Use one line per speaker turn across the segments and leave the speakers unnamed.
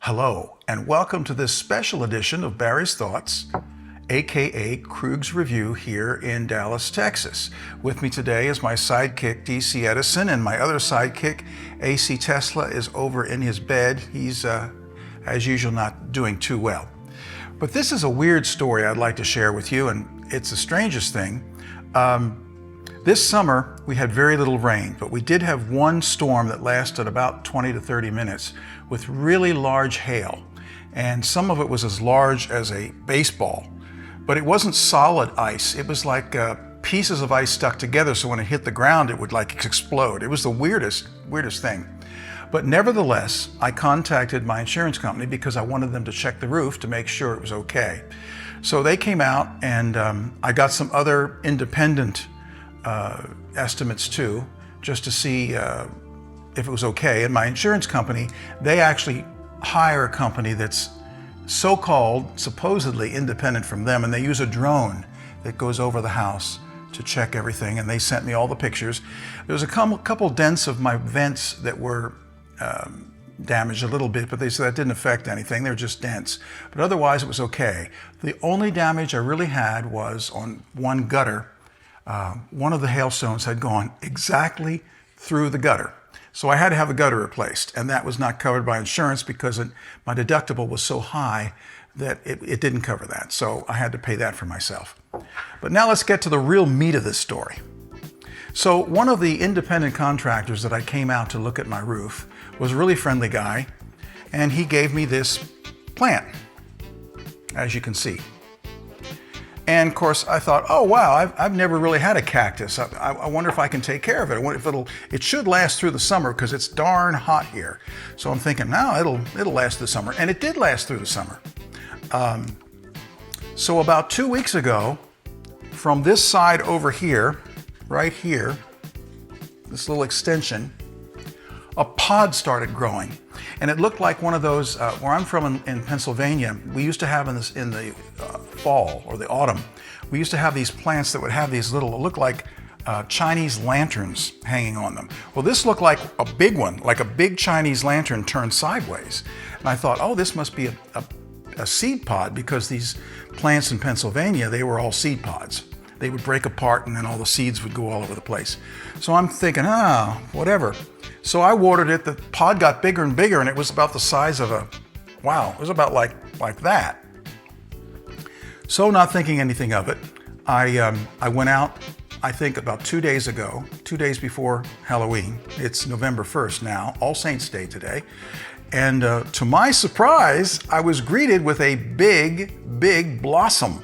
Hello, and welcome to this special edition of Barry's Thoughts, aka KRÜG'S Review here in Dallas, Texas. With me today is my sidekick, DC Edison, and my other sidekick, AC Tesla, is over in his bed. He's, as usual, not doing too well. But this is a weird story I'd like to share with you, and it's the strangest thing. This summer, we had very little rain, but we did have one storm that lasted about 20 to 30 minutes with really large hail. And some of it was as large as a baseball, but it wasn't solid ice. It was like pieces of ice stuck together, so when it hit the ground, it would like explode. It was the weirdest thing. But nevertheless, I contacted my insurance company because I wanted them to check the roof to make sure it was okay. So they came out, and I got some other independent estimates too, just to see if it was okay. And my insurance company, they actually hire a company that's so-called, supposedly independent from them, and they use a drone that goes over the house to check everything, and they sent me all the pictures. There was a couple dents of my vents that were damaged a little bit, but they said that didn't affect anything. They were just dents. But otherwise, it was okay. The only damage I really had was on one gutter. One of the hailstones had gone exactly through the gutter. So I had to have the gutter replaced, and that was not covered by insurance because my deductible was so high that it didn't cover that. So I had to pay that for myself. But now let's get to the real meat of this story. So one of the independent contractors that I came out to look at my roof was a really friendly guy, and he gave me this plant, as you can see. And of course, I thought, oh wow, I've never really had a cactus. I wonder if I can take care of it. I wonder if it should last through the summer because it's darn hot here. So I'm thinking, no, it'll last through the summer, and it did last through the summer. So about 2 weeks ago, from this side over here, right here, this little extension, a pod started growing. And it looked like one of those, where I'm from in Pennsylvania, we used to have in the fall or the autumn, we used to have these plants that would have these little, look like Chinese lanterns hanging on them. Well, this looked like a big one, like a big Chinese lantern turned sideways. And I thought, oh, this must be a seed pod, because these plants in Pennsylvania, they were all seed pods. They would break apart and then all the seeds would go all over the place. So I'm thinking, whatever. So I watered it, the pod got bigger and bigger, and it was about the size of it was about like that. So not thinking anything of it, I went out, I think about 2 days ago, 2 days before Halloween. It's November 1st now, All Saints Day today. And to my surprise, I was greeted with a big blossom.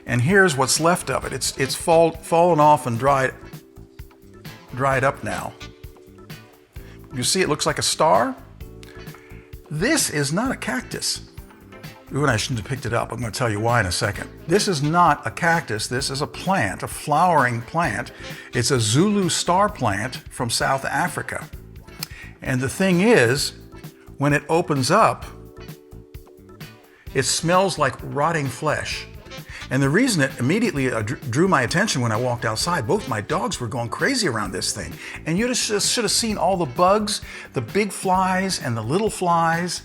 And here's what's left of it. It's fallen off and dried up now. You see, it looks like a star. This is not a cactus. Ooh, and I shouldn't have picked it up. I'm going to tell you why in a second. This is not a cactus. This is a plant, a flowering plant. It's a Zulu star plant from South Africa. And the thing is, when it opens up, it smells like rotting flesh. And the reason it immediately drew my attention when I walked outside, both my dogs were going crazy around this thing. And you just should have seen all the bugs, the big flies and the little flies.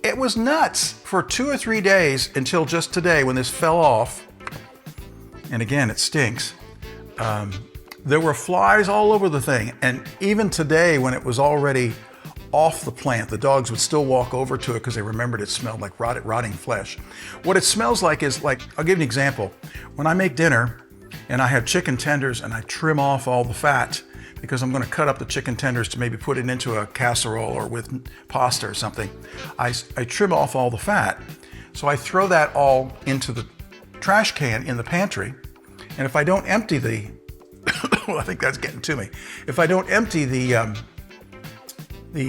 It was nuts for 2 or 3 days until just today when this fell off. And again, it stinks. There were flies all over the thing. And even today, when it was already off the plant, the dogs would still walk over to it because they remembered it smelled like rotting flesh. What it smells like is like, I'll give you an example. When I make dinner and I have chicken tenders and I trim off all the fat because I'm going to cut up the chicken tenders to maybe put it into a casserole or with pasta or something, I trim off all the fat. So I throw that all into the trash can in the pantry. And if I don't empty well, I think that's getting to me. If I don't empty the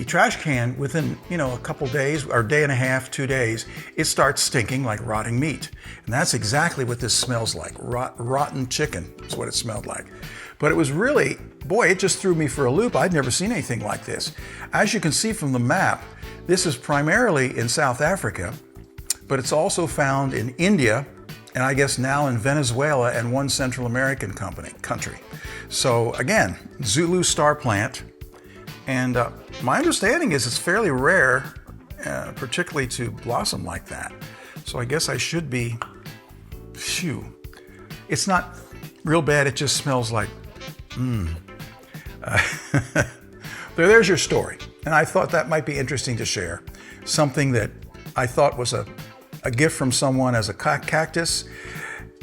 trash can within, a couple days or day and a half, 2 days, it starts stinking like rotting meat. And that's exactly what this smells like. Rotten chicken is what it smelled like. But it was really, boy, it just threw me for a loop. I'd never seen anything like this. As you can see from the map, this is primarily in South Africa, but it's also found in India, and I guess now in Venezuela and one Central American country. So again, Zulu star plant. And my understanding is it's fairly rare particularly to blossom like that. So I guess I should be, phew. It's not real bad, it just smells like, There's your story. And I thought that might be interesting to share. Something that I thought was a gift from someone as a cactus,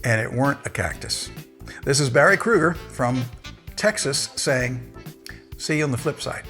and it weren't a cactus. This is Barry Kruger from Texas saying, see you on the flip side.